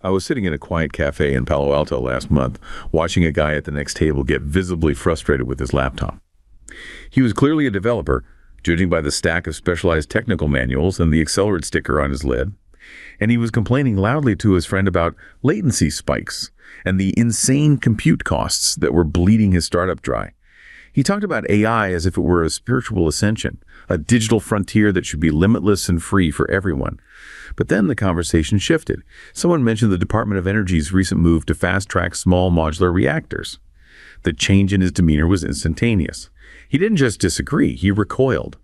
I was sitting in a quiet cafe in Palo Alto last month, watching a guy at the next table get visibly frustrated with his laptop. He was clearly a developer, judging by the stack of specialized technical manuals and the accelerate sticker on his lid. And he was complaining loudly to his friend about latency spikes and the insane compute costs that were bleeding his startup dry. He talked about AI as if it were a spiritual ascension, a digital frontier that should be limitless and free for everyone. But then the conversation shifted. Someone mentioned the Department of Energy's recent move to fast-track small modular reactors. The change in his demeanor was instantaneous. He didn't just disagree, he recoiled.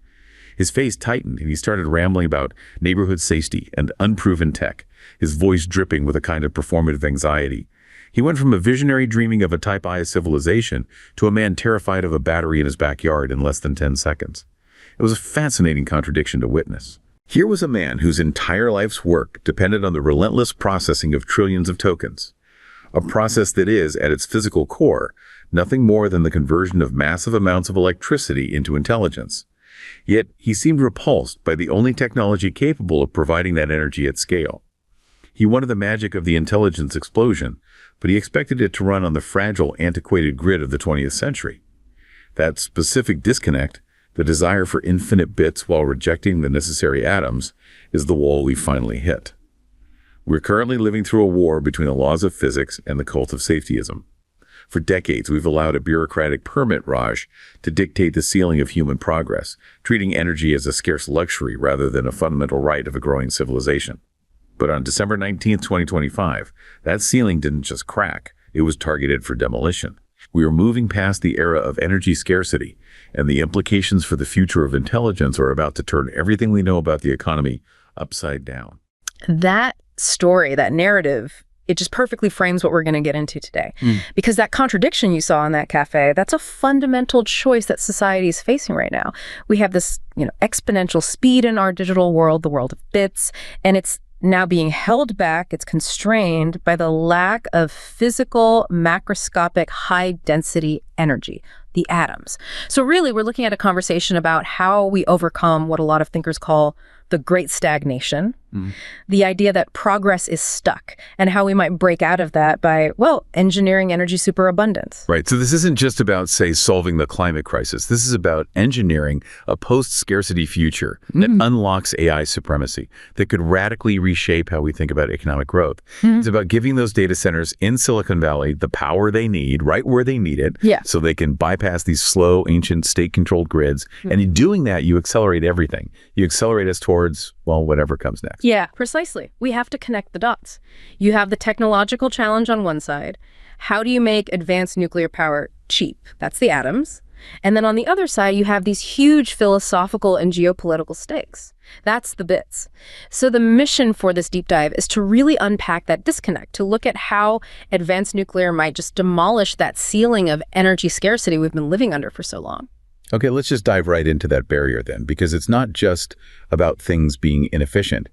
His face tightened, and he started rambling about neighborhood safety and unproven tech, his voice dripping with a kind of performative anxiety. He went from a visionary dreaming of a Type I civilization to a man terrified of a battery in his backyard in less than 10 seconds. It was a fascinating contradiction to witness. Here was a man whose entire life's work depended on the relentless processing of trillions of tokens, a process that is, at its physical core, nothing more than the conversion of massive amounts of electricity into intelligence. Yet he seemed repulsed by the only technology capable of providing that energy at scale. He wanted the magic of the intelligence explosion, but he expected it to run on the fragile, antiquated grid of the 20th century. That specific disconnect, the desire for infinite bits while rejecting the necessary atoms, is the wall we finally hit. We're currently living through a war between the laws of physics and the cult of safetyism. For decades, we've allowed a bureaucratic permit raj to dictate the ceiling of human progress, treating energy as a scarce luxury rather than a fundamental right of a growing civilization. But on December 19, 2025, that ceiling didn't just crack, it was targeted for demolition. We are moving past the era of energy scarcity, and the implications for the future of intelligence are about to turn everything we know about the economy upside down. That story, that narrative, it just perfectly frames what we're going to get into today. Because that contradiction you saw in that cafe, that's a fundamental choice that society is facing right now. We have this, exponential speed in our digital world, the world of bits, and it's now being held back, it's constrained by the lack of physical, macroscopic, high-density energy, the atoms. So really, we're looking at a conversation about how we overcome what a lot of thinkers call the great stagnation, the idea that progress is stuck, and how we might break out of that by, engineering energy superabundance. Right. So this isn't just about, say, solving the climate crisis. This is about engineering a post-scarcity future that unlocks AI supremacy, that could radically reshape how we think about economic growth. It's about giving those data centers in Silicon Valley the power they need, right where they need it, so they can bypass these slow, ancient, state-controlled grids. And in doing that, you accelerate everything. You accelerate us towards, whatever comes next. Yeah, precisely. We have to connect the dots. You have the technological challenge on one side. How do you make advanced nuclear power cheap? That's the atoms. And then on the other side, you have these huge philosophical and geopolitical stakes. That's the bits. So the mission for this deep dive is to really unpack that disconnect, to look at how advanced nuclear might just demolish that ceiling of energy scarcity we've been living under for so long. Okay, let's just dive right into that barrier then, because it's not just about things being inefficient.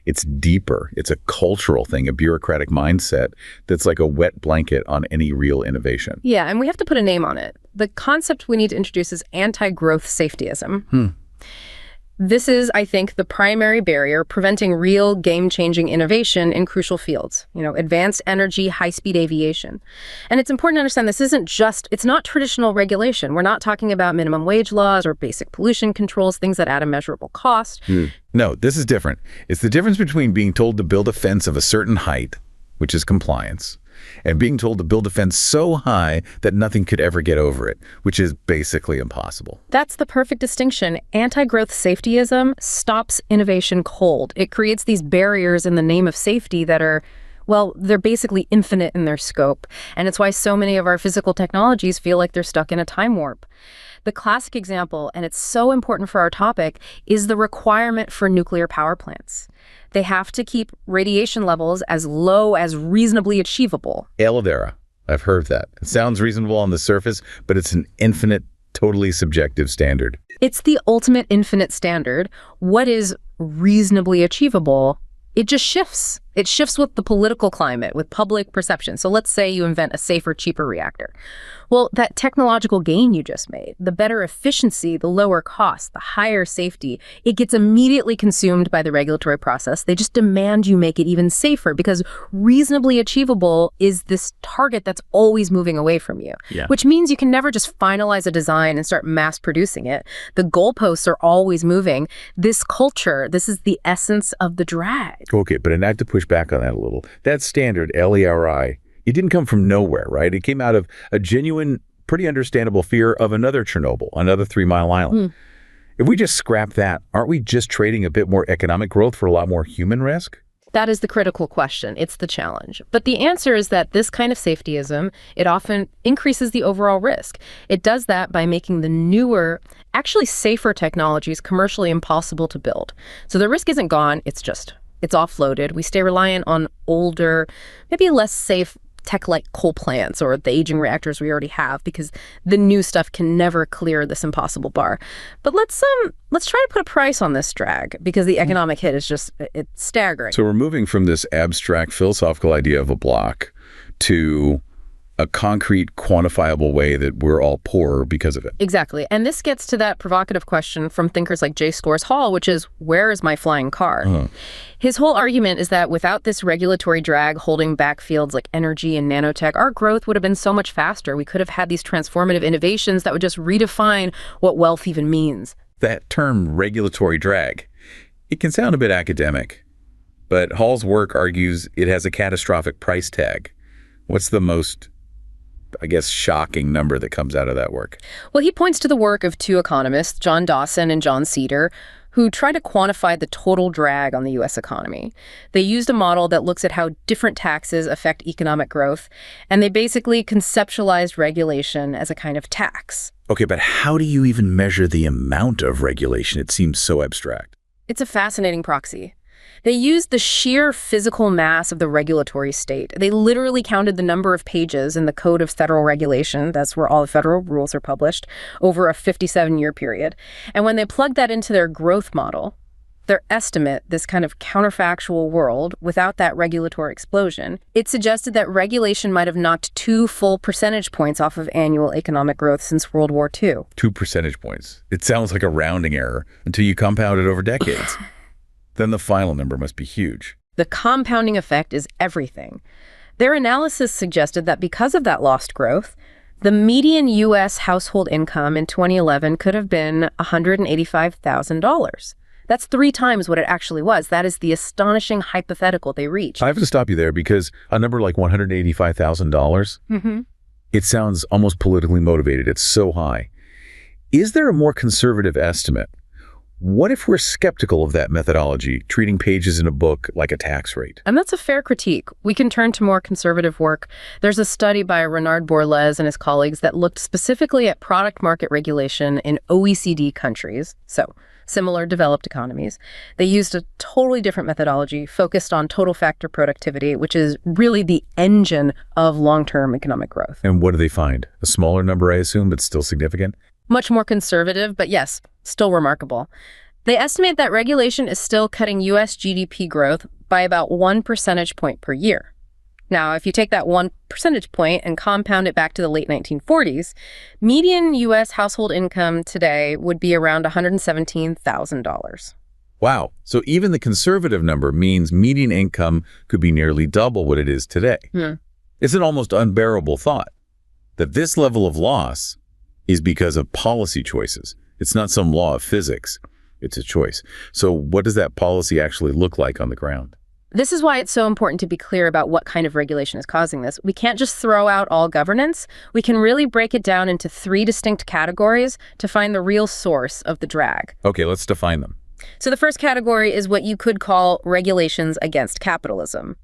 It's deeper. It's a cultural thing, a bureaucratic mindset that's like a wet blanket on any real innovation. Yeah, and we have to put a name on it. The concept we need to introduce is anti-growth safetyism. This is, I think, the primary barrier preventing real game-changing innovation in crucial fields, advanced energy, high-speed aviation. And it's important to understand it's not traditional regulation. We're not talking about minimum wage laws or basic pollution controls, things that add a measurable cost. No, this is different. It's the difference between being told to build a fence of a certain height, which is compliance, and being told to build a fence so high that nothing could ever get over it, which is basically impossible. That's the perfect distinction. Anti-growth safetyism stops innovation cold. It creates these barriers in the name of safety that are, they're basically infinite in their scope. And it's why so many of our physical technologies feel like they're stuck in a time warp. The classic example, and it's so important for our topic, is the requirement for nuclear power plants. They have to keep radiation levels as low as reasonably achievable. ALARA. I've heard that. It sounds reasonable on the surface, but it's an infinite, totally subjective standard. It's the ultimate infinite standard. What is reasonably achievable? It just shifts. It shifts with the political climate, with public perception. So let's say you invent a safer, cheaper reactor. Well, that technological gain you just made, the better efficiency, the lower cost, the higher safety, it gets immediately consumed by the regulatory process. They just demand you make it even safer because reasonably achievable is this target that's always moving away from you, which means you can never just finalize a design and start mass producing it. The goalposts are always moving. This culture, this is the essence of the drag. Okay, but I have to push back on that a little. That standard, LERI, it didn't come from nowhere, right? It came out of a genuine, pretty understandable fear of another Chernobyl, another 3 Mile Island. If we just scrap that, aren't we just trading a bit more economic growth for a lot more human risk? That is the critical question. It's the challenge. But the answer is that this kind of safetyism, it often increases the overall risk. It does that by making the newer, actually safer technologies commercially impossible to build. So the risk isn't gone, it's offloaded. We stay reliant on older, maybe less safe tech like coal plants or the aging reactors we already have because the new stuff can never clear this impossible bar. But let's try to put a price on this drag because the economic hit is it's staggering. So we're moving from this abstract philosophical idea of a block to a concrete, quantifiable way that we're all poorer because of it. Exactly. And this gets to that provocative question from thinkers like J. Scores Hall, which is, where is my flying car? His whole argument is that without this regulatory drag holding back fields like energy and nanotech, our growth would have been so much faster. We could have had these transformative innovations that would just redefine what wealth even means. That term, regulatory drag, it can sound a bit academic, but Hall's work argues it has a catastrophic price tag. What's the most, I guess, shocking number that comes out of that work? Well, he points to the work of 2 economists, John Dawson and John Cedar, who try to quantify the total drag on the U.S. economy. They used a model that looks at how different taxes affect economic growth, and they basically conceptualized regulation as a kind of tax. Okay, but how do you even measure the amount of regulation? It seems so abstract. It's a fascinating proxy. They used the sheer physical mass of the regulatory state. They literally counted the number of pages in the Code of Federal Regulation, that's where all the federal rules are published, over a 57-year period. And when they plugged that into their growth model, their estimate, this kind of counterfactual world without that regulatory explosion, it suggested that regulation might have knocked 2 full percentage points off of annual economic growth since World War II. 2 percentage points. It sounds like a rounding error until you compound it over decades. Then the final number must be huge. The compounding effect is everything. Their analysis suggested that because of that lost growth, the median U.S. household income in 2011 could have been $185,000. That's 3 times what it actually was. That is the astonishing hypothetical they reached. I have to stop you there because a number like $185,000, it sounds almost politically motivated. It's so high. Is there a more conservative estimate? What if we're skeptical of that methodology, treating pages in a book like a tax rate? And that's a fair critique. We can turn to more conservative work. There's a study by Renard Borlez and his colleagues that looked specifically at product market regulation in OECD countries, so similar developed economies. They used a totally different methodology focused on total factor productivity, which is really the engine of long-term economic growth. And what do they find? A smaller number, I assume, but still significant? Much more conservative, but yes, still remarkable. They estimate that regulation is still cutting U.S. GDP growth by about 1 percentage point per year. Now, if you take that 1 percentage point and compound it back to the late 1940s, median U.S. household income today would be around $117,000. Wow. So even the conservative number means median income could be nearly double what it is today. It's an almost unbearable thought that this level of loss is because of policy choices. It's not some law of physics. It's a choice. So what does that policy actually look like on the ground? This is why it's so important to be clear about what kind of regulation is causing this. We can't just throw out all governance. We can really break it down into 3 distinct categories to find the real source of the drag. Okay, let's define them. So the first category is what you could call regulations against capitalism.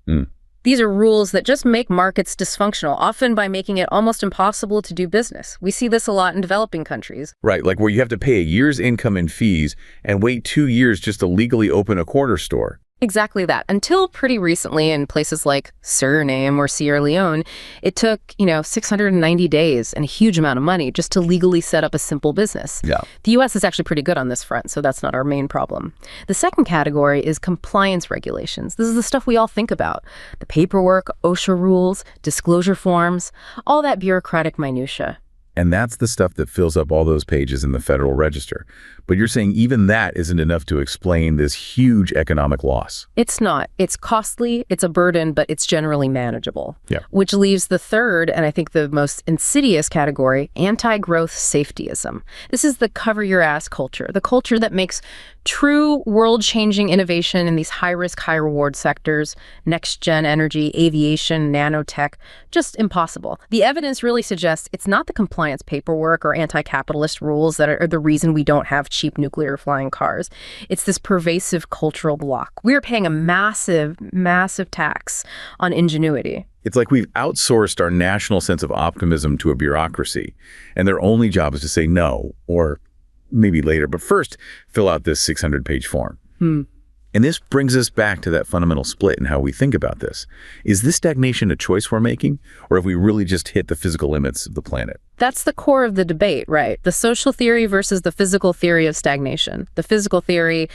These are rules that just make markets dysfunctional, often by making it almost impossible to do business. We see this a lot in developing countries. Right, like where you have to pay a year's income in fees and wait 2 years just to legally open a corner store. Exactly that. Until pretty recently in places like Suriname or Sierra Leone, it took, 690 days and a huge amount of money just to legally set up a simple business. Yeah. The U.S. is actually pretty good on this front, so that's not our main problem. The second category is compliance regulations. This is the stuff we all think about. The paperwork, OSHA rules, disclosure forms, all that bureaucratic minutia. And that's the stuff that fills up all those pages in the Federal Register. But you're saying even that isn't enough to explain this huge economic loss. It's not. It's costly, it's a burden, but it's generally manageable. Yeah. Which leaves the third, and I think the most insidious category, anti-growth safetyism. This is the cover-your-ass culture, the culture that makes true world-changing innovation in these high-risk, high-reward sectors, next-gen energy, aviation, nanotech, just impossible. The evidence really suggests it's not the compliance paperwork or anti-capitalist rules that are the reason we don't have cheap nuclear flying cars. It's this pervasive cultural block. We're paying a massive, massive tax on ingenuity. It's like we've outsourced our national sense of optimism to a bureaucracy, and their only job is to say no, or maybe later, but first, fill out this 600-page form. And this brings us back to that fundamental split in how we think about this. Is this stagnation a choice we're making, or have we really just hit the physical limits of the planet? That's the core of the debate, right? The social theory versus the physical theory of stagnation. The physical theory,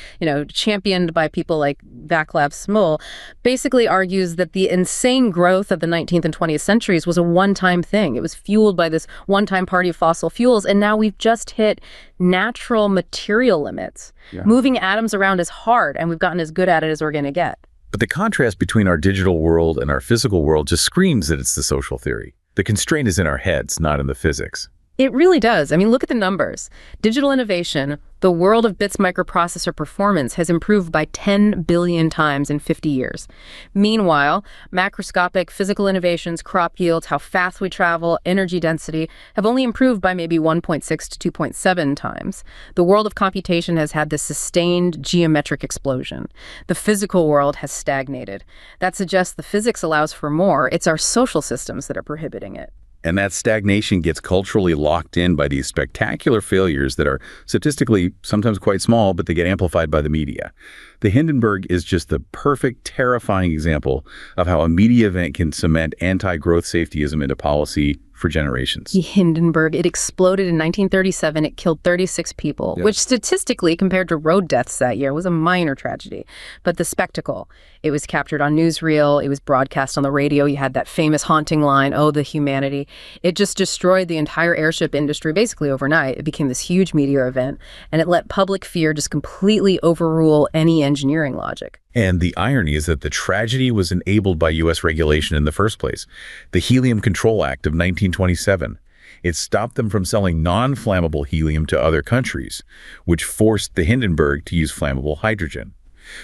championed by people like Václav Smol, basically argues that the insane growth of the 19th and 20th centuries was a one-time thing. It was fueled by this one-time party of fossil fuels, and now we've just hit natural material limits. Yeah. Moving atoms around is hard, and we've gotten as good at it as we're going to get. But the contrast between our digital world and our physical world just screams that it's the social theory. The constraint is in our heads, not in the physics. It really does. I mean, look at the numbers. Digital innovation, the world of bits microprocessor performance, has improved by 10 billion times in 50 years. Meanwhile, macroscopic physical innovations, crop yields, how fast we travel, energy density, have only improved by maybe 1.6 to 2.7 times. The world of computation has had this sustained geometric explosion. The physical world has stagnated. That suggests the physics allows for more. It's our social systems that are prohibiting it. And that stagnation gets culturally locked in by these spectacular failures that are statistically sometimes quite small, but they get amplified by the media. The Hindenburg is just the perfect, terrifying example of how a media event can cement anti-growth safetyism into policy for generations. The Hindenburg, it exploded in 1937. It killed 36 people, which statistically, compared to road deaths that year, was a minor tragedy. But the spectacle, it was captured on newsreel. It was broadcast on the radio. You had that famous haunting line, "Oh, the humanity." It just destroyed the entire airship industry basically overnight. It became this huge media event, and it let public fear just completely overrule any engineering logic. And the irony is that the tragedy was enabled by U.S. regulation in the first place. The Helium Control Act of 1927. It stopped them from selling non-flammable helium to other countries, which forced the Hindenburg to use flammable hydrogen.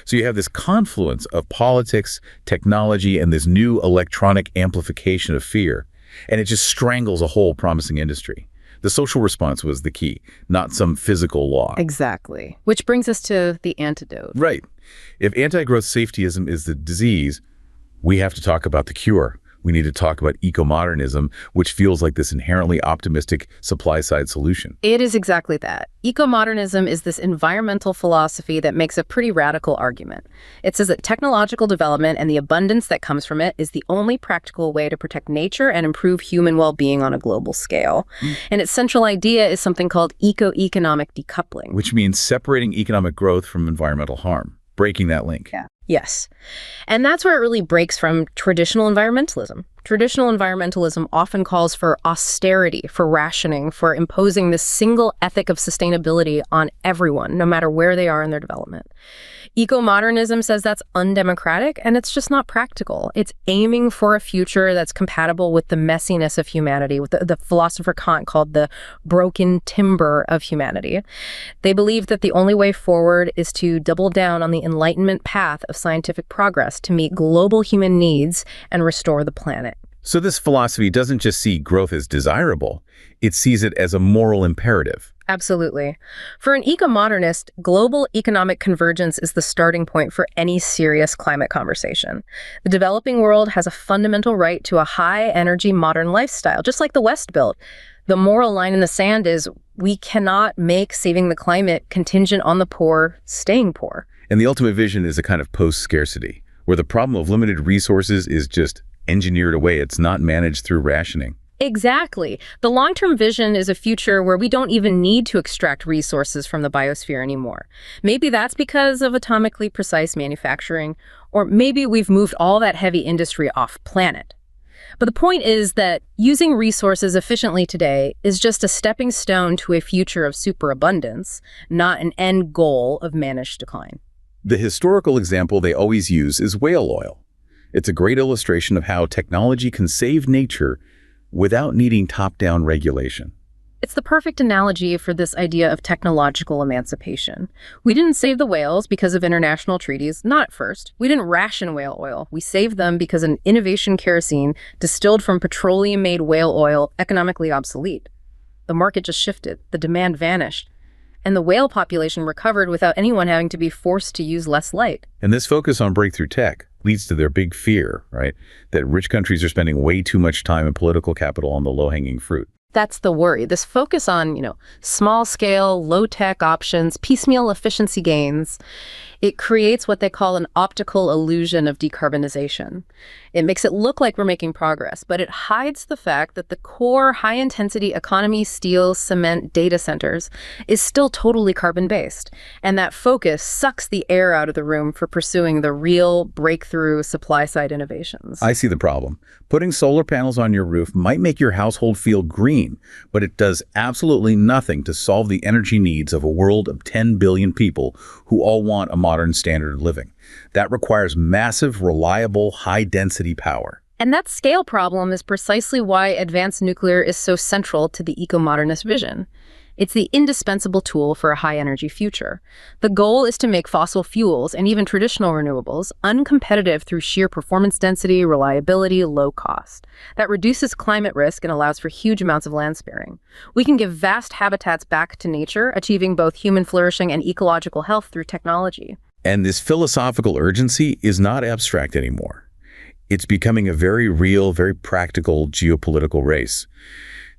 So you have this confluence of politics, technology, and this new electronic amplification of fear, and it just strangles a whole promising industry. The social response was the key, not some physical law. Exactly. Which brings us to the antidote. Right. If anti-growth safetyism is the disease, we have to talk about the cure. We need to talk about eco-modernism, which feels like this inherently optimistic supply-side solution. It is exactly that. Eco-modernism is this environmental philosophy that makes a pretty radical argument. It says that technological development and the abundance that comes from it is the only practical way to protect nature and improve human well-being on a global scale. And its central idea is something called eco-economic decoupling. Which means separating economic growth from environmental harm, breaking that link. Yeah. Yes. And that's where it really breaks from traditional environmentalism. Traditional environmentalism often calls for austerity, for rationing, for imposing this single ethic of sustainability on everyone, no matter where they are in their development. Eco-modernism says that's undemocratic, and it's just not practical. It's aiming for a future that's compatible with the messiness of humanity, with the philosopher Kant called the broken timber of humanity. They believe that the only way forward is to double down on the Enlightenment path of scientific progress to meet global human needs and restore the planet. So this philosophy doesn't just see growth as desirable, it sees it as a moral imperative. Absolutely. For an eco-modernist, global economic convergence is the starting point for any serious climate conversation. The developing world has a fundamental right to a high-energy modern lifestyle, just like the West built. The moral line in the sand is we cannot make saving the climate contingent on the poor staying poor. And the ultimate vision is a kind of post-scarcity, where the problem of limited resources is just engineered away. It's not managed through rationing. Exactly. The long-term vision is a future where we don't even need to extract resources from the biosphere anymore. Maybe that's because of atomically precise manufacturing, or maybe we've moved all that heavy industry off planet. But the point is that using resources efficiently today is just a stepping stone to a future of superabundance, not an end goal of managed decline. The historical example they always use is whale oil. It's a great illustration of how technology can save nature without needing top-down regulation. It's the perfect analogy for this idea of technological emancipation. We didn't save the whales because of international treaties, not at first. We didn't ration whale oil. We saved them because an innovation kerosene distilled from petroleum-made whale oil economically obsolete. The market just shifted, the demand vanished, and the whale population recovered without anyone having to be forced to use less light. And this focus on breakthrough tech leads to their big fear, right? That rich countries are spending way too much time and political capital on the low-hanging fruit. That's the worry. This focus on, small-scale, low-tech options, piecemeal efficiency gains, it creates what they call an optical illusion of decarbonization. It makes it look like we're making progress, but it hides the fact that the core high-intensity economy, steel, cement, data centers is still totally carbon-based. And that focus sucks the air out of the room for pursuing the real breakthrough supply-side innovations. I see the problem. Putting solar panels on your roof might make your household feel green, but it does absolutely nothing to solve the energy needs of a world of 10 billion people who all want a modern standard of living. That requires massive, reliable, high-density power. And that scale problem is precisely why advanced nuclear is so central to the eco-modernist vision. It's the indispensable tool for a high-energy future. The goal is to make fossil fuels, and even traditional renewables, uncompetitive through sheer performance density, reliability, low cost. That reduces climate risk and allows for huge amounts of land sparing. We can give vast habitats back to nature, achieving both human flourishing and ecological health through technology. And this philosophical urgency is not abstract anymore. It's becoming a very real, very practical geopolitical race.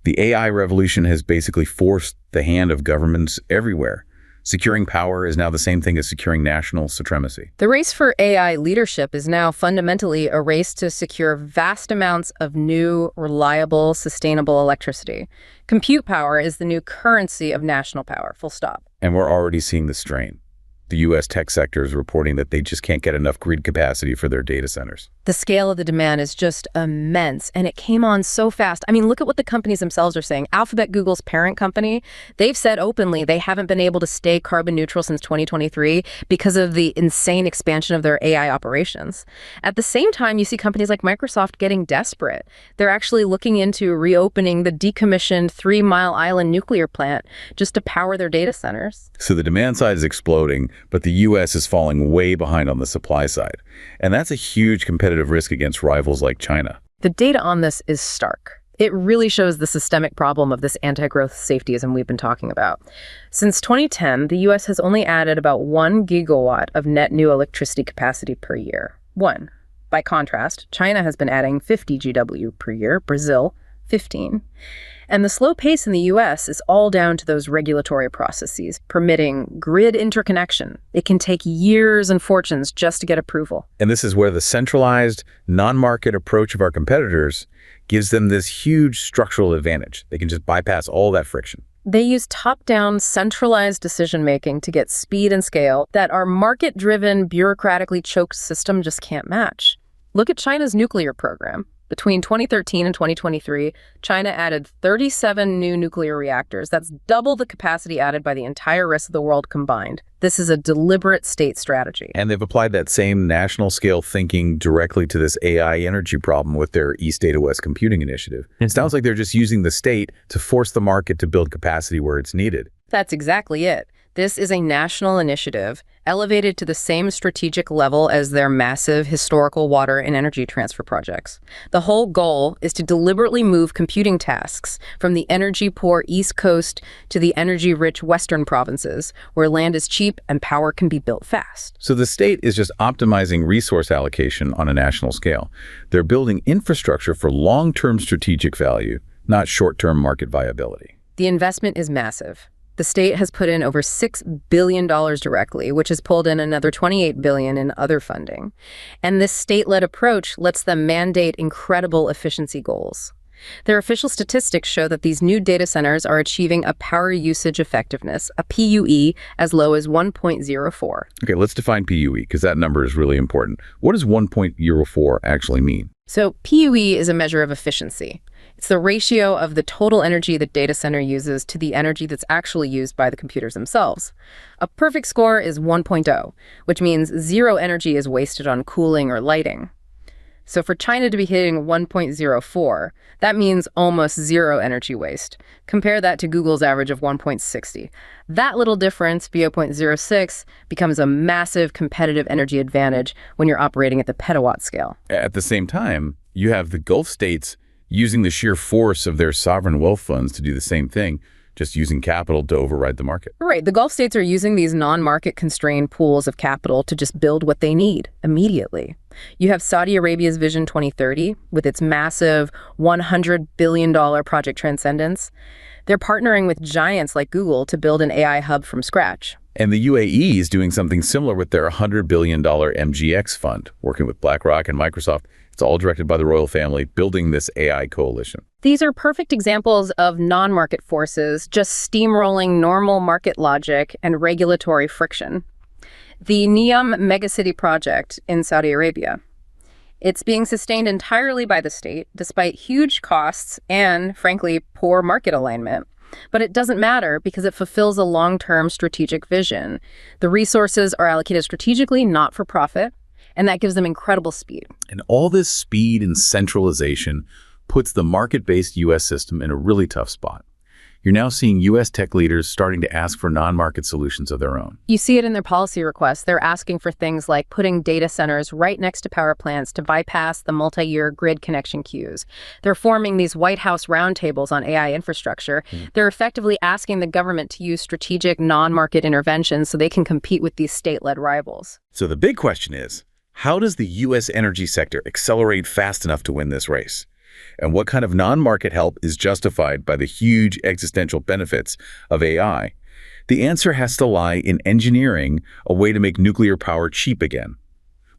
The AI revolution has basically forced the hand of governments everywhere. Securing power is now the same thing as securing national supremacy. The race for AI leadership is now fundamentally a race to secure vast amounts of new, reliable, sustainable electricity. Compute power is the new currency of national power, full stop. And we're already seeing the strain. The U.S. tech sector is reporting that they just can't get enough grid capacity for their data centers. The scale of the demand is just immense, and it came on so fast. I mean, look at what the companies themselves are saying. Alphabet, Google's parent company, they've said openly they haven't been able to stay carbon neutral since 2023 because of the insane expansion of their AI operations. At the same time, you see companies like Microsoft getting desperate. They're actually looking into reopening the decommissioned 3 Mile Island nuclear plant just to power their data centers. So the demand side is exploding, but the U.S. is falling way behind on the supply side. And that's a huge competitive risk against rivals like China. The data on this is stark. It really shows the systemic problem of this anti-growth safetyism we've been talking about. Since 2010, the U.S. has only added about 1 gigawatt of net new electricity capacity per year. 1. By contrast, China has been adding 50 GW per year, Brazil, 15. And the slow pace in the U.S. is all down to those regulatory processes, permitting grid interconnection. It can take years and fortunes just to get approval. And this is where the centralized, non-market approach of our competitors gives them this huge structural advantage. They can just bypass all that friction. They use top-down, centralized decision-making to get speed and scale that our market-driven, bureaucratically choked system just can't match. Look at China's nuclear program. Between 2013 and 2023, China added 37 new nuclear reactors. That's double the capacity added by the entire rest of the world combined. This is a deliberate state strategy. And they've applied that same national scale thinking directly to this AI energy problem with their East Data West Computing Initiative. It sounds like they're just using the state to force the market to build capacity where it's needed. That's exactly it. This is a national initiative elevated to the same strategic level as their massive historical water and energy transfer projects. The whole goal is to deliberately move computing tasks from the energy-poor East Coast to the energy-rich Western provinces, where land is cheap and power can be built fast. So the state is just optimizing resource allocation on a national scale. They're building infrastructure for long-term strategic value, not short-term market viability. The investment is massive. The state has put in over $6 billion directly, which has pulled in another $28 billion in other funding. And this state-led approach lets them mandate incredible efficiency goals. Their official statistics show that these new data centers are achieving a power usage effectiveness, a PUE, as low as 1.04. Okay, let's define PUE, because that number is really important. What does 1.04 actually mean? So PUE is a measure of efficiency. It's the ratio of the total energy the data center uses to the energy that's actually used by the computers themselves. A perfect score is 1.0, which means zero energy is wasted on cooling or lighting. So for China to be hitting 1.04, that means almost zero energy waste. Compare that to Google's average of 1.60. That little difference, 0.06, becomes a massive competitive energy advantage when you're operating at the petawatt scale. At the same time, you have the Gulf states using the sheer force of their sovereign wealth funds to do the same thing, just using capital to override the market. Right. The Gulf states are using these non-market constrained pools of capital to just build what they need immediately. You have Saudi Arabia's Vision 2030 with its massive $100 billion project Transcendence. They're partnering with giants like Google to build an AI hub from scratch. And the UAE is doing something similar with their $100 billion MGX fund, working with BlackRock and Microsoft. It's all directed by the royal family, building this AI coalition. These are perfect examples of non-market forces just steamrolling normal market logic and regulatory friction. The NEOM megacity project in Saudi Arabia. It's being sustained entirely by the state, despite huge costs and, frankly, poor market alignment. But it doesn't matter because it fulfills a long-term strategic vision. The resources are allocated strategically, not for profit, and that gives them incredible speed. And all this speed and centralization puts the market-based U.S. system in a really tough spot. You're now seeing U.S. tech leaders starting to ask for non-market solutions of their own. You see it in their policy requests. They're asking for things like putting data centers right next to power plants to bypass the multi-year grid connection queues. They're forming these White House roundtables on AI infrastructure. They're effectively asking the government to use strategic non-market interventions so they can compete with these state-led rivals. So the big question is, how does the U.S. energy sector accelerate fast enough to win this race? And what kind of non-market help is justified by the huge existential benefits of AI? The answer has to lie in engineering a way to make nuclear power cheap again.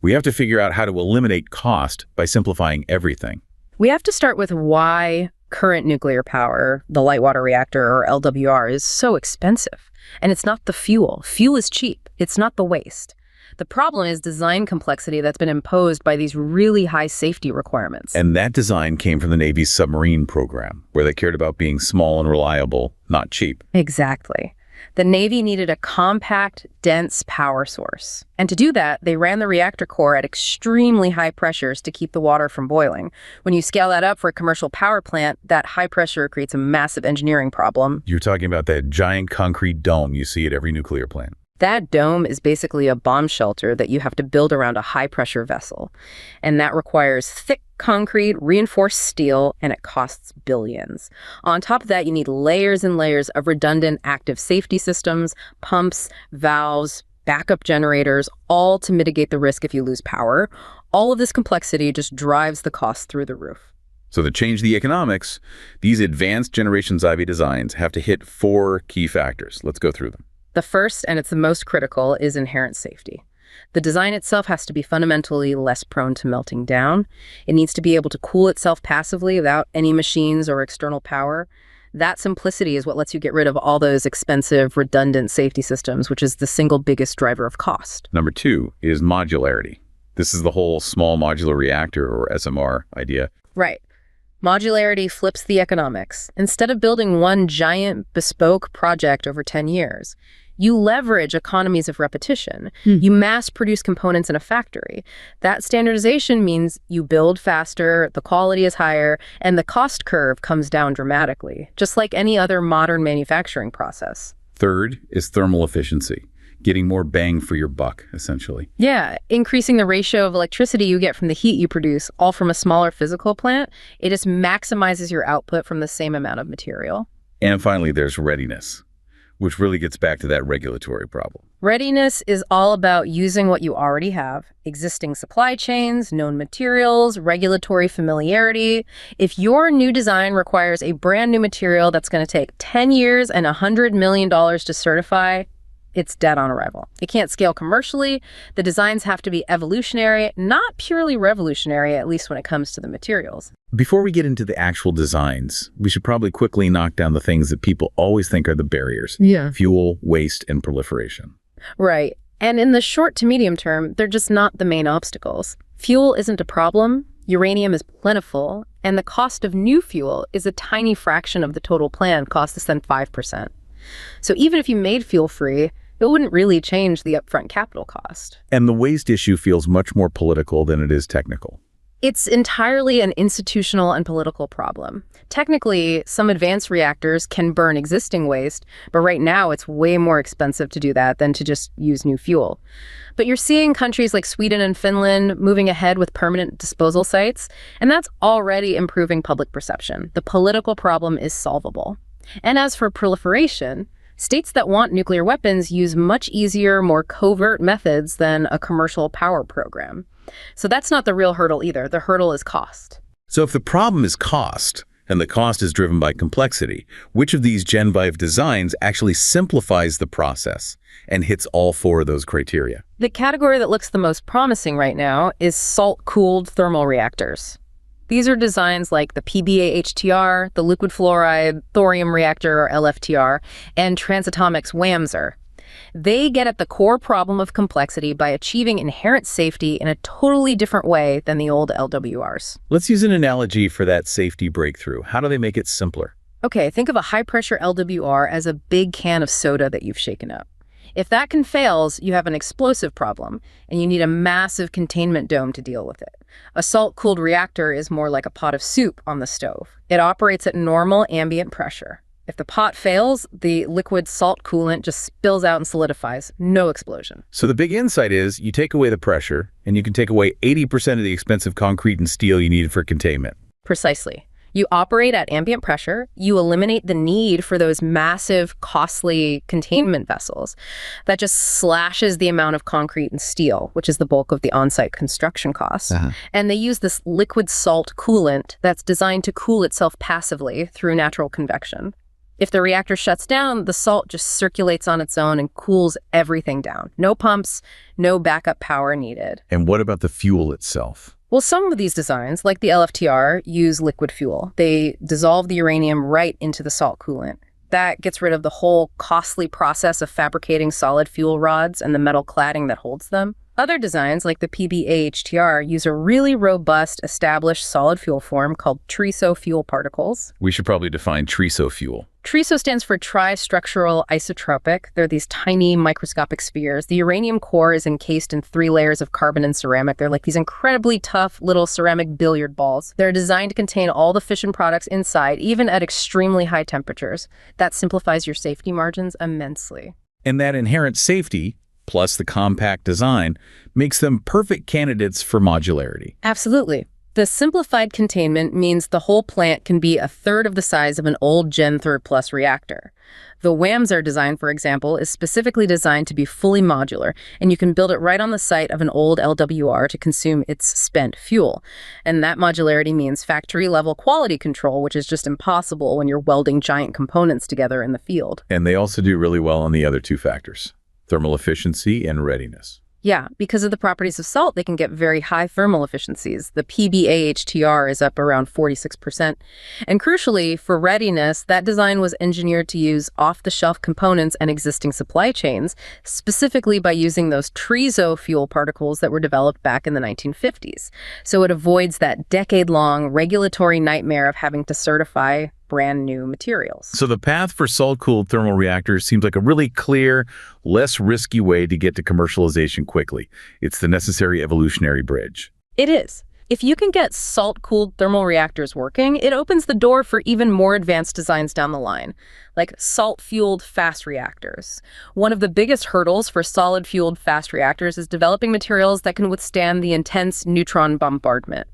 We have to figure out how to eliminate cost by simplifying everything. We have to start with why current nuclear power, the light water reactor or LWR, is so expensive. And it's not the fuel. Fuel is cheap. It's not the waste. The problem is design complexity that's been imposed by these really high safety requirements. And that design came from the Navy's submarine program, where they cared about being small and reliable, not cheap. Exactly. The Navy needed a compact, dense power source. And to do that, they ran the reactor core at extremely high pressures to keep the water from boiling. When you scale that up for a commercial power plant, that high pressure creates a massive engineering problem. You're talking about that giant concrete dome you see at every nuclear plant. That dome is basically a bomb shelter that you have to build around a high-pressure vessel. And that requires thick concrete, reinforced steel, and it costs billions. On top of that, you need layers and layers of redundant active safety systems, pumps, valves, backup generators, all to mitigate the risk if you lose power. All of this complexity just drives the cost through the roof. So to change the economics, these advanced generation Xivy designs have to hit 4 key factors. Let's go through them. The first, and it's the most critical, is inherent safety. The design itself has to be fundamentally less prone to melting down. It needs to be able to cool itself passively without any machines or external power. That simplicity is what lets you get rid of all those expensive, redundant safety systems, which is the single biggest driver of cost. Number 2 is modularity. This is the whole small modular reactor, or SMR, idea. Right. Modularity flips the economics. Instead of building one giant bespoke project over 10 years, you leverage economies of repetition. You mass produce components in a factory. That standardization means you build faster, the quality is higher, and the cost curve comes down dramatically, just like any other modern manufacturing process. Third is thermal efficiency, getting more bang for your buck, essentially. Yeah, increasing the ratio of electricity you get from the heat you produce, all from a smaller physical plant. It just maximizes your output from the same amount of material. And finally, there's readiness. Which really gets back to that regulatory problem. Readiness is all about using what you already have, existing supply chains, known materials, regulatory familiarity. If your new design requires a brand new material that's going to take 10 years and $100 million to certify, it's dead on arrival. It can't scale commercially. The designs have to be evolutionary, not purely revolutionary, at least when it comes to the materials. Before we get into the actual designs, we should probably quickly knock down the things that people always think are the barriers. Yeah. Fuel, waste, and proliferation. Right. And in the short to medium term, they're just not the main obstacles. Fuel isn't a problem, uranium is plentiful, and the cost of new fuel is a tiny fraction of the total plan, cost less than 5%. So even if you made fuel free, it wouldn't really change the upfront capital cost. And the waste issue feels much more political than it is technical. It's entirely an institutional and political problem. Technically, some advanced reactors can burn existing waste, but right now it's way more expensive to do that than to just use new fuel. But you're seeing countries like Sweden and Finland moving ahead with permanent disposal sites, and that's already improving public perception. The political problem is solvable. And as for proliferation, states that want nuclear weapons use much easier, more covert methods than a commercial power program. So that's not the real hurdle either. The hurdle is cost. So if the problem is cost, and the cost is driven by complexity, which of these Gen 5 designs actually simplifies the process and hits all four of those criteria? The category that looks the most promising right now is salt-cooled thermal reactors. These are designs like the PBA-HTR, the liquid fluoride thorium reactor, or LFTR, and Transatomic's WAMSR. They get at the core problem of complexity by achieving inherent safety in a totally different way than the old LWRs. Let's use an analogy for that safety breakthrough. How do they make it simpler? Okay, think of a high-pressure LWR as a big can of soda that you've shaken up. If that can fails, you have an explosive problem, and you need a massive containment dome to deal with it. A salt-cooled reactor is more like a pot of soup on the stove. It operates at normal ambient pressure. If the pot fails, the liquid salt coolant just spills out and solidifies. No explosion. So the big insight is you take away the pressure, and you can take away 80% of the expensive concrete and steel you need for containment. Precisely. You operate at ambient pressure, you eliminate the need for those massive, costly containment vessels. That just slashes the amount of concrete and steel, which is the bulk of the on-site construction costs. And they use this liquid salt coolant that's designed to cool itself passively through natural convection. If the reactor shuts down, the salt just circulates on its own and cools everything down. No pumps, no backup power needed. And what about the fuel itself? Well, some of these designs, like the LFTR, use liquid fuel. They dissolve the uranium right into the salt coolant. That gets rid of the whole costly process of fabricating solid fuel rods and the metal cladding that holds them. Other designs, like the PBA-HTR, use a really robust, established solid fuel form called TRISO fuel particles. We should probably define TRISO fuel. TRISO stands for tri-structural isotropic. They're these tiny microscopic spheres. The uranium core is encased in 3 layers of carbon and ceramic. They're like these incredibly tough little ceramic billiard balls. They're designed to contain all the fission products inside, even at extremely high temperatures. That simplifies your safety margins immensely. And that inherent safety, plus the compact design, makes them perfect candidates for modularity. Absolutely. The simplified containment means the whole plant can be a third of the size of an old Gen 3 Plus reactor. The WAMSR design, for example, is specifically designed to be fully modular, and you can build it right on the site of an old LWR to consume its spent fuel. And that modularity means factory-level quality control, which is just impossible when you're welding giant components together in the field. And they also do really well on the other 2 factors, thermal efficiency and readiness. Yeah, because of the properties of salt, they can get very high thermal efficiencies. The PBA-HTR is up around 46%. And crucially, for readiness, that design was engineered to use off-the-shelf components and existing supply chains, specifically by using those TRISO fuel particles that were developed back in the 1950s. So it avoids that decade-long regulatory nightmare of having to certify brand new materials. So the path for salt-cooled thermal reactors seems like a really clear, less risky way to get to commercialization quickly. It's the necessary evolutionary bridge. It is. If you can get salt-cooled thermal reactors working, it opens the door for even more advanced designs down the line, like salt-fueled fast reactors. One of the biggest hurdles for solid-fueled fast reactors is developing materials that can withstand the intense neutron bombardment.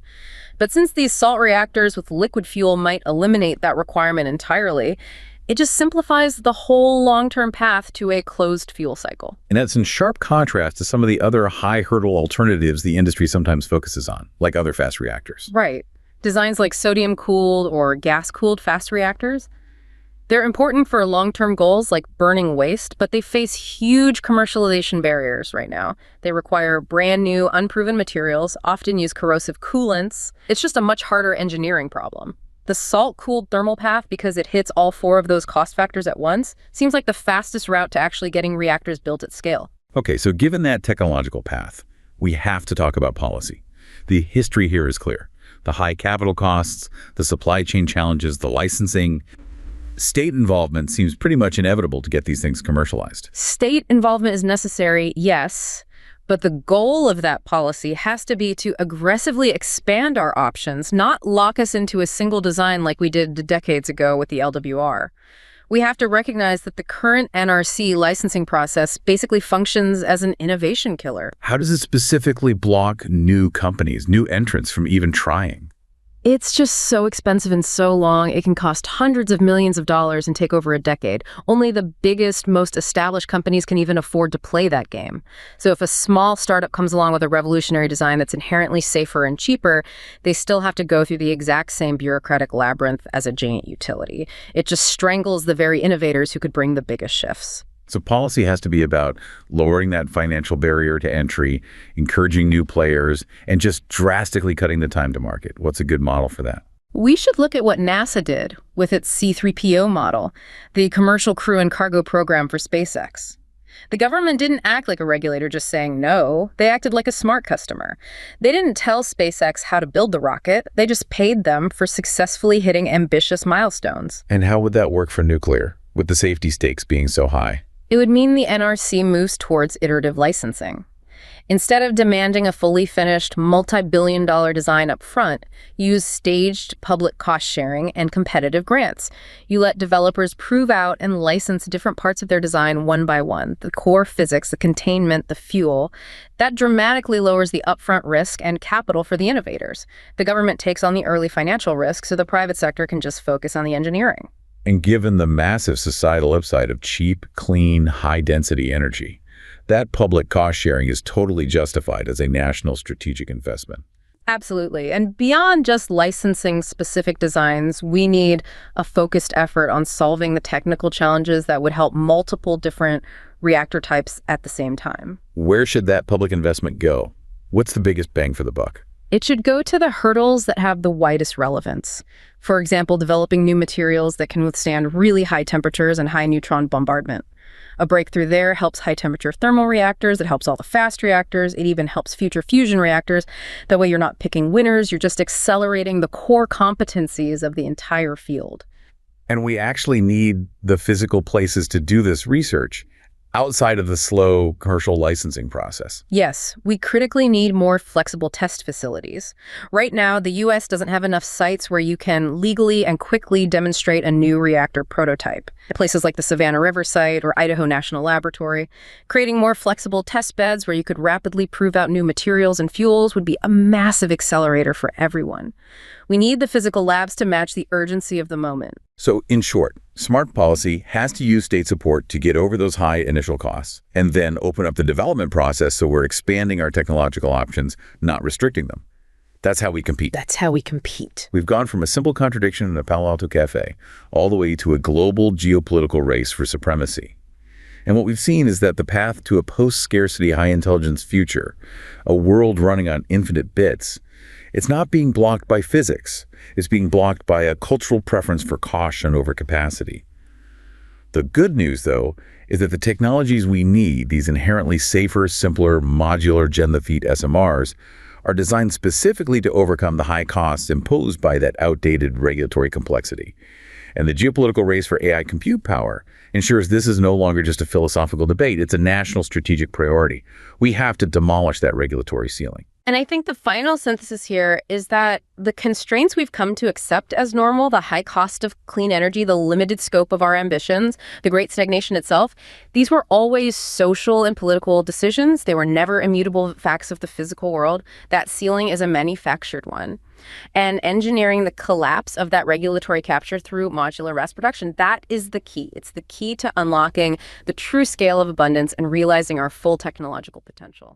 But since these salt reactors with liquid fuel might eliminate that requirement entirely, It just simplifies the whole long-term path to a closed fuel cycle. And that's in sharp contrast to some of the other high-hurdle alternatives the industry sometimes focuses on, like other fast reactors. Right. Designs like sodium-cooled or gas-cooled fast reactors, they're important for long-term goals like burning waste, but they face huge commercialization barriers right now. They require brand new, unproven materials, often use corrosive coolants. It's just a much harder engineering problem. The salt-cooled thermal path, because it hits all four of those cost factors at once, seems like the fastest route to actually getting reactors built at scale. Okay, so given that technological path, we have to talk about policy. The history here is clear. The high capital costs, the supply chain challenges, the licensing. State involvement seems pretty much inevitable to get these things commercialized. State involvement is necessary, yes, but the goal of that policy has to be to aggressively expand our options, not lock us into a single design like we did decades ago with the LWR. We have to recognize that the current NRC licensing process basically functions as an innovation killer. How does it specifically block new companies, new entrants from even trying? It's just so expensive and so long, it can cost hundreds of millions of dollars and take over a decade. Only the biggest, most established companies can even afford to play that game. So if a small startup comes along with a revolutionary design that's inherently safer and cheaper, they still have to go through the exact same bureaucratic labyrinth as a giant utility. It just strangles the very innovators who could bring the biggest shifts. So policy has to be about lowering that financial barrier to entry, encouraging new players, and just drastically cutting the time to market. What's a good model for that? We should look at what NASA did with its C-3PO model, the Commercial Crew and Cargo Program for SpaceX. The government didn't act like a regulator just saying no. They acted like a smart customer. They didn't tell SpaceX how to build the rocket. They just paid them for successfully hitting ambitious milestones. And how would that work for nuclear, with the safety stakes being so high? It would mean the NRC moves towards iterative licensing. Instead of demanding a fully finished, multi-billion-dollar design up front, use staged public cost-sharing and competitive grants. You let developers prove out and license different parts of their design one by one, the core physics, the containment, the fuel. That dramatically lowers the upfront risk and capital for the innovators. The government takes on the early financial risk, so the private sector can just focus on the engineering. And given the massive societal upside of cheap, clean, high-density energy, that public cost sharing is totally justified as a national strategic investment. Absolutely. And beyond just licensing specific designs, we need a focused effort on solving the technical challenges that would help multiple different reactor types at the same time. Where should that public investment go? What's the biggest bang for the buck? It should go to the hurdles that have the widest relevance. For example, developing new materials that can withstand really high temperatures and high neutron bombardment. A breakthrough there helps high-temperature thermal reactors, it helps all the fast reactors, it even helps future fusion reactors. That way you're not picking winners, you're just accelerating the core competencies of the entire field. And we actually need the physical places to do this research outside of the slow commercial licensing process. Yes, we critically need more flexible test facilities. Right now, the U.S. doesn't have enough sites where you can legally and quickly demonstrate a new reactor prototype. Places like the Savannah River site or Idaho National Laboratory. Creating more flexible test beds where you could rapidly prove out new materials and fuels would be a massive accelerator for everyone. We need the physical labs to match the urgency of the moment. So, in short, smart policy has to use state support to get over those high initial costs and then open up the development process so we're expanding our technological options, not restricting them. That's how we compete. That's how we compete. We've gone from a simple contradiction in a Palo Alto cafe all the way to a global geopolitical race for supremacy. And what we've seen is that the path to a post-scarcity high-intelligence future, a world running on infinite bits, it's not being blocked by physics. It's being blocked by a cultural preference for caution over capacity. The good news, though, is that the technologies we need, these inherently safer, simpler, modular gen-the-feet SMRs, are designed specifically to overcome the high costs imposed by that outdated regulatory complexity. And the geopolitical race for AI compute power ensures this is no longer just a philosophical debate. It's a national strategic priority. We have to demolish that regulatory ceiling. And I think the final synthesis here is that the constraints we've come to accept as normal, the high cost of clean energy, the limited scope of our ambitions, the great stagnation itself, these were always social and political decisions. They were never immutable facts of the physical world. That ceiling is a manufactured one. And engineering the collapse of that regulatory capture through modular mass production, that is the key. It's the key to unlocking the true scale of abundance and realizing our full technological potential.